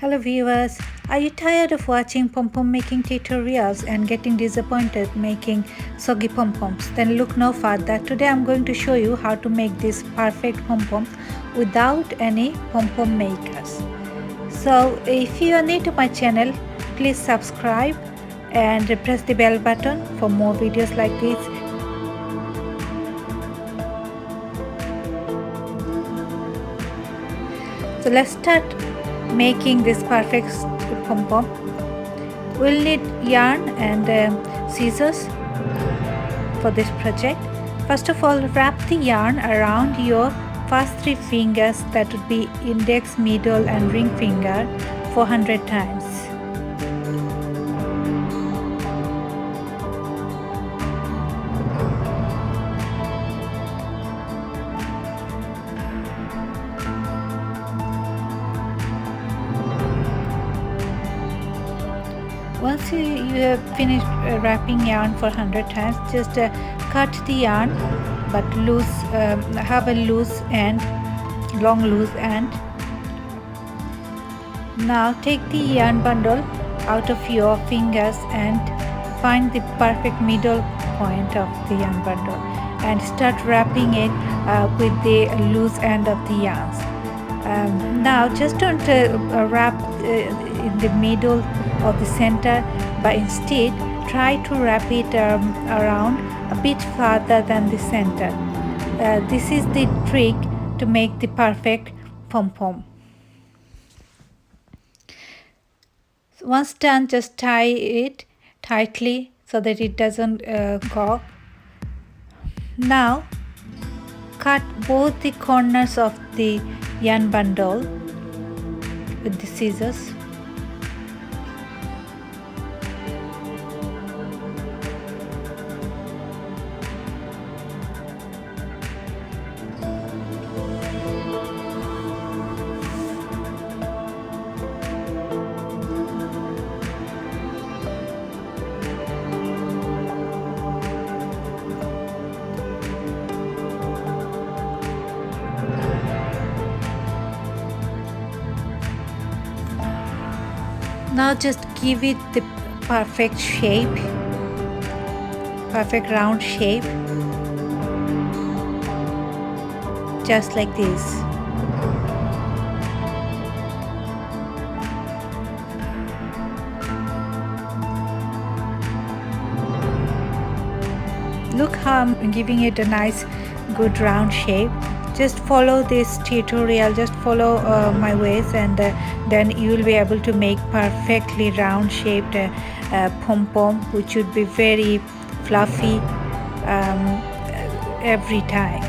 Hello viewers, are you tired of watching pom-pom making tutorials and getting disappointed making soggy pom-poms? Then look no further. Today I'm going to show you how to make this perfect pom-poms without any pom-pom makers. So if you are new to my channel, please subscribe and press the bell button for more videos like this. So let's start making this perfect pom-pom. We'll need yarn and scissors for this project. First of all, wrap the yarn around your first 3 fingers, that would be index, middle and ring finger, 400 times. Once you have finished wrapping yarn for 100 times, just cut the yarn, but have a loose end, long loose end. Now take the yarn bundle out of your fingers and find the perfect middle point of the yarn bundle and start wrapping it with the loose end of the yarns. Now just don't wrap in the middle or the center, but instead try to wrap it around a bit farther than the center. This is the trick to make the perfect pom-pom. Once done, just tie it tightly so that it doesn't go. Now cut both the corners of the yarn bundle with the scissors. Now just give it the perfect shape, perfect round shape, just like this. Look how I'm giving it a nice good round shape. Just follow this tutorial, just follow my ways, and then you will be able to make perfectly round shaped pom-pom, which would be very fluffy every time.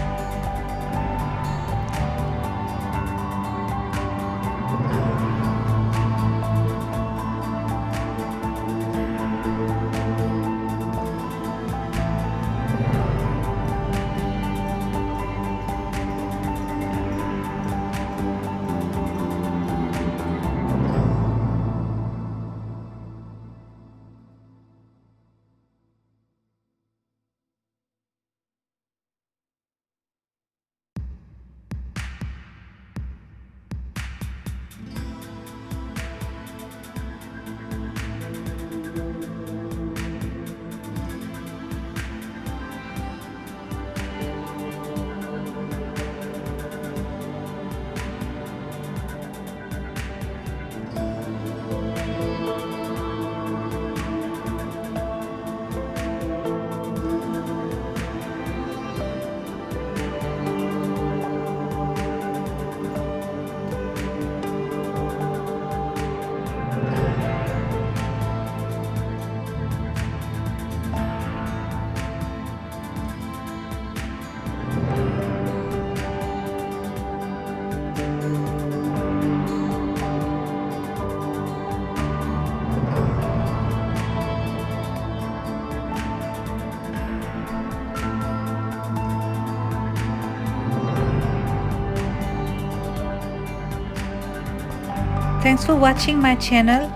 Thanks for watching my channel.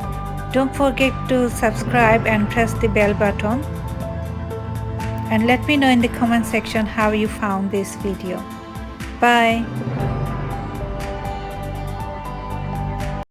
Don't forget to subscribe and press the bell button. And let me know in the comment section how you found this video. Bye.